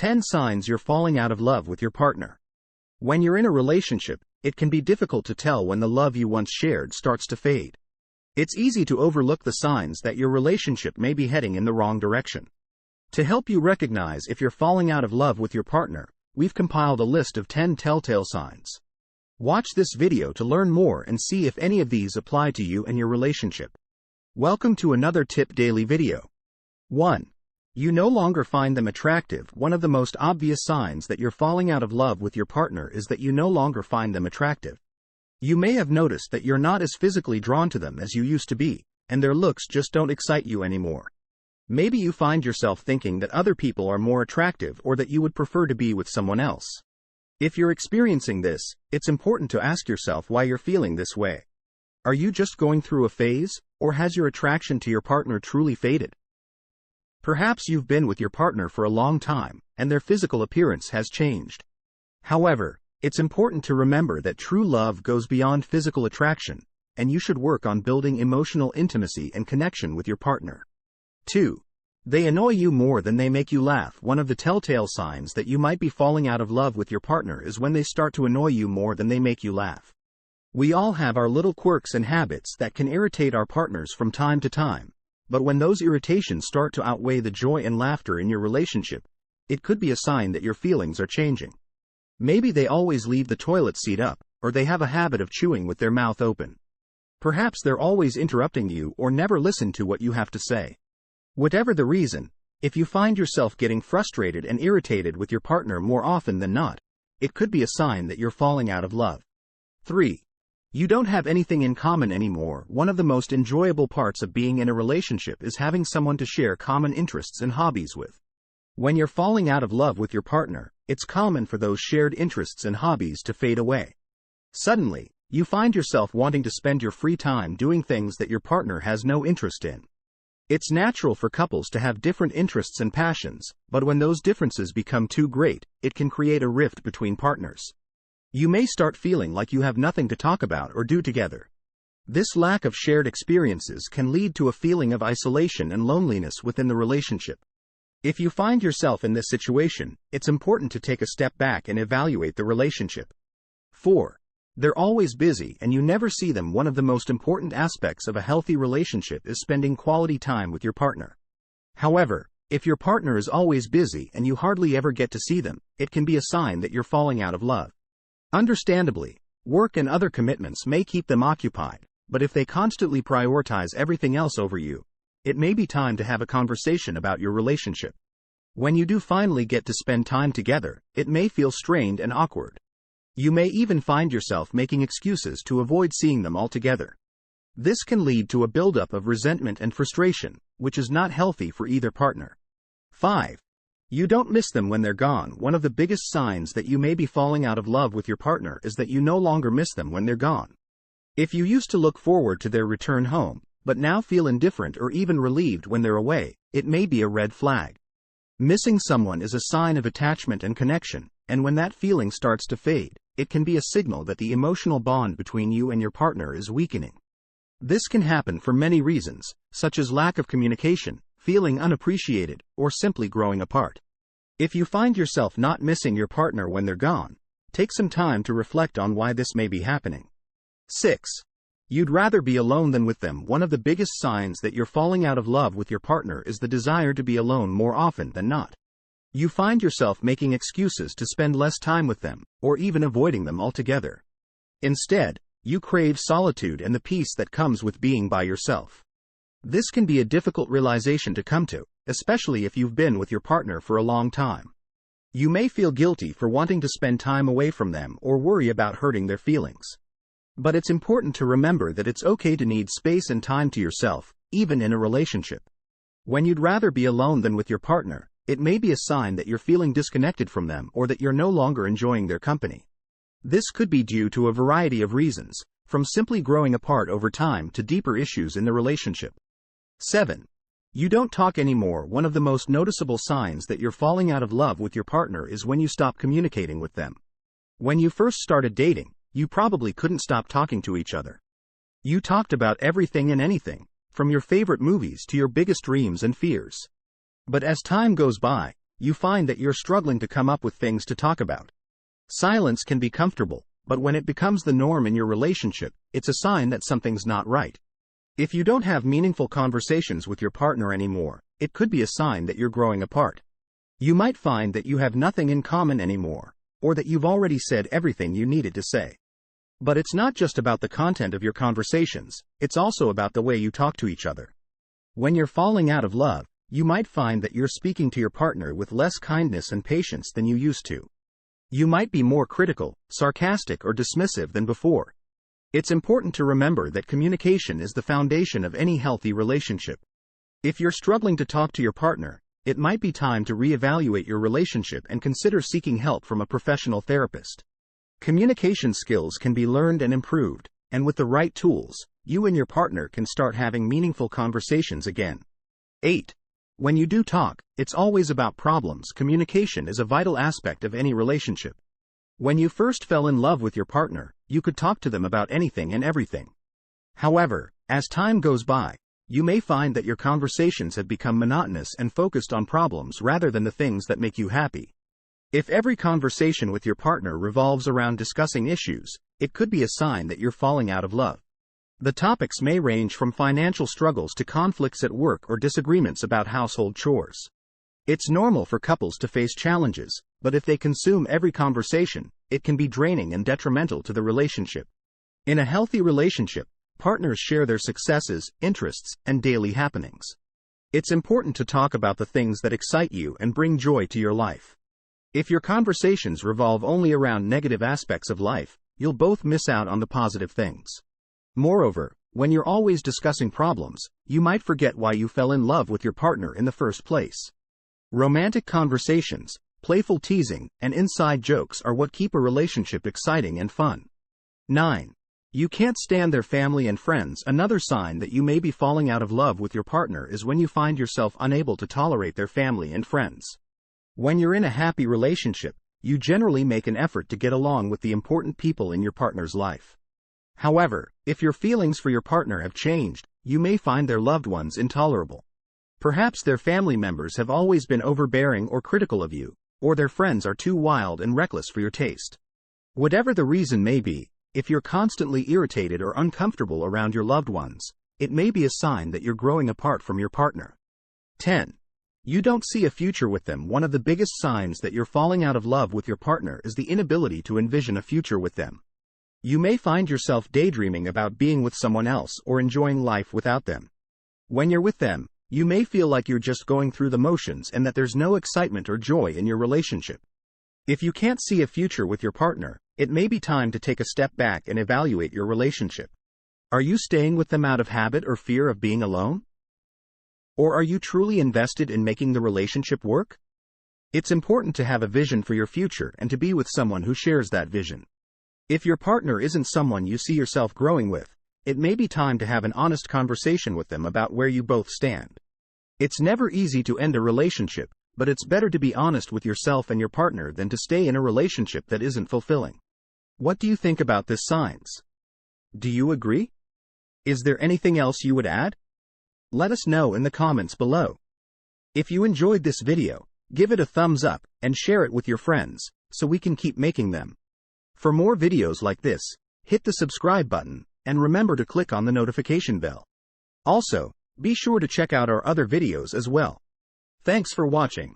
10 signs you're falling out of love with your partner. When you're in a relationship, it can be difficult to tell when the love you once shared starts to fade. It's easy to overlook the signs that your relationship may be heading in the wrong direction. To help you recognize if you're falling out of love with your partner, we've compiled a list of 10 telltale signs. Watch this video to learn more and see if any of these apply to you and your relationship. Welcome to another Tip Daily video. 1. You no longer find them attractive. One of the most obvious signs that you're falling out of love with your partner is that you no longer find them attractive. You may have noticed that you're not as physically drawn to them as you used to be, and their looks just don't excite you anymore. Maybe you find yourself thinking that other people are more attractive or that you would prefer to be with someone else. If you're experiencing this, it's important to ask yourself why you're feeling this way. Are you just going through a phase, or has your attraction to your partner truly faded? Perhaps you've been with your partner for a long time, and their physical appearance has changed. However, it's important to remember that true love goes beyond physical attraction, and you should work on building emotional intimacy and connection with your partner. 2. They annoy you more than they make you laugh. One of the telltale signs that you might be falling out of love with your partner is when they start to annoy you more than they make you laugh. We all have our little quirks and habits that can irritate our partners from time to time. But when those irritations start to outweigh the joy and laughter in your relationship, it could be a sign that your feelings are changing. Maybe they always leave the toilet seat up, or they have a habit of chewing with their mouth open. Perhaps they're always interrupting you or never listen to what you have to say. Whatever the reason, if you find yourself getting frustrated and irritated with your partner more often than not, it could be a sign that you're falling out of love. 3. You don't have anything in common anymore. One of the most enjoyable parts of being in a relationship is having someone to share common interests and hobbies with. When you're falling out of love with your partner, it's common for those shared interests and hobbies to fade away. Suddenly, you find yourself wanting to spend your free time doing things that your partner has no interest in. It's natural for couples to have different interests and passions, but when those differences become too great, it can create a rift between partners. You may start feeling like you have nothing to talk about or do together. This lack of shared experiences can lead to a feeling of isolation and loneliness within the relationship. If you find yourself in this situation, it's important to take a step back and evaluate the relationship. 4. They're always busy and you never see them. One of the most important aspects of a healthy relationship is spending quality time with your partner. However, if your partner is always busy and you hardly ever get to see them, it can be a sign that you're falling out of love. Understandably, work and other commitments may keep them occupied, but if they constantly prioritize everything else over you, it may be time to have a conversation about your relationship. When you do finally get to spend time together, it may feel strained and awkward. You may even find yourself making excuses to avoid seeing them altogether. This can lead to a buildup of resentment and frustration, which is not healthy for either partner. 5. You don't miss them when they're gone. One of the biggest signs that you may be falling out of love with your partner is that you no longer miss them when they're gone. If you used to look forward to their return home, but now feel indifferent or even relieved when they're away, it may be a red flag. Missing someone is a sign of attachment and connection, and when that feeling starts to fade, it can be a signal that the emotional bond between you and your partner is weakening. This can happen for many reasons, such as lack of communication, feeling unappreciated, or simply growing apart. If you find yourself not missing your partner when they're gone, take some time to reflect on why this may be happening. 6. You'd rather be alone than with them. One of the biggest signs that you're falling out of love with your partner is the desire to be alone more often than not. You find yourself making excuses to spend less time with them, or even avoiding them altogether. Instead, you crave solitude and the peace that comes with being by yourself. This can be a difficult realization to come to, especially if you've been with your partner for a long time. You may feel guilty for wanting to spend time away from them or worry about hurting their feelings. But it's important to remember that it's okay to need space and time to yourself, even in a relationship. When you'd rather be alone than with your partner, it may be a sign that you're feeling disconnected from them or that you're no longer enjoying their company. This could be due to a variety of reasons, from simply growing apart over time to deeper issues in the relationship. 7. You don't talk anymore. One of the most noticeable signs that you're falling out of love with your partner is when you stop communicating with them. When you first started dating, you probably couldn't stop talking to each other. You talked about everything and anything, from your favorite movies to your biggest dreams and fears. But as time goes by, you find that you're struggling to come up with things to talk about. Silence can be comfortable, but when it becomes the norm in your relationship, it's a sign that something's not right. If you don't have meaningful conversations with your partner anymore, it could be a sign that you're growing apart. You might find that you have nothing in common anymore, or that you've already said everything you needed to say. But it's not just about the content of your conversations, it's also about the way you talk to each other. When you're falling out of love, you might find that you're speaking to your partner with less kindness and patience than you used to. You might be more critical, sarcastic, or dismissive than before. It's important to remember that communication is the foundation of any healthy relationship. If you're struggling to talk to your partner, it might be time to reevaluate your relationship and consider seeking help from a professional therapist. Communication skills can be learned and improved, and with the right tools, you and your partner can start having meaningful conversations again. 8. When you do talk, it's always about problems. Communication is a vital aspect of any relationship. When you first fell in love with your partner, you could talk to them about anything and everything. However, as time goes by, you may find that your conversations have become monotonous and focused on problems rather than the things that make you happy. If every conversation with your partner revolves around discussing issues, it could be a sign that you're falling out of love. The topics may range from financial struggles to conflicts at work or disagreements about household chores. It's normal for couples to face challenges, but if they consume every conversation, it can be draining and detrimental to the relationship. In a healthy relationship, partners share their successes, interests, and daily happenings. It's important to talk about the things that excite you and bring joy to your life. If your conversations revolve only around negative aspects of life, you'll both miss out on the positive things. Moreover, when you're always discussing problems, you might forget why you fell in love with your partner in the first place. Romantic conversations, playful teasing, and inside jokes are what keep a relationship exciting and fun. 9. You can't stand their family and friends. Another sign that you may be falling out of love with your partner is when you find yourself unable to tolerate their family and friends. When you're in a happy relationship, you generally make an effort to get along with the important people in your partner's life. However, if your feelings for your partner have changed, you may find their loved ones intolerable. Perhaps their family members have always been overbearing or critical of you, or their friends are too wild and reckless for your taste. Whatever the reason may be, if you're constantly irritated or uncomfortable around your loved ones, it may be a sign that you're growing apart from your partner. 10. You don't see a future with them. One of the biggest signs that you're falling out of love with your partner is the inability to envision a future with them. You may find yourself daydreaming about being with someone else or enjoying life without them. When you're with them, you may feel like you're just going through the motions and that there's no excitement or joy in your relationship. If you can't see a future with your partner, it may be time to take a step back and evaluate your relationship. Are you staying with them out of habit or fear of being alone? Or are you truly invested in making the relationship work? It's important to have a vision for your future and to be with someone who shares that vision. If your partner isn't someone you see yourself growing with, it may be time to have an honest conversation with them about where you both stand. It's never easy to end a relationship, but it's better to be honest with yourself and your partner than to stay in a relationship that isn't fulfilling. What do you think about these signs? Do you agree? Is there anything else you would add? Let us know in the comments below. If you enjoyed this video, give it a thumbs up and share it with your friends, so we can keep making them. For more videos like this, hit the subscribe button, and remember to click on the notification bell. Also, be sure to check out our other videos as well. Thanks for watching.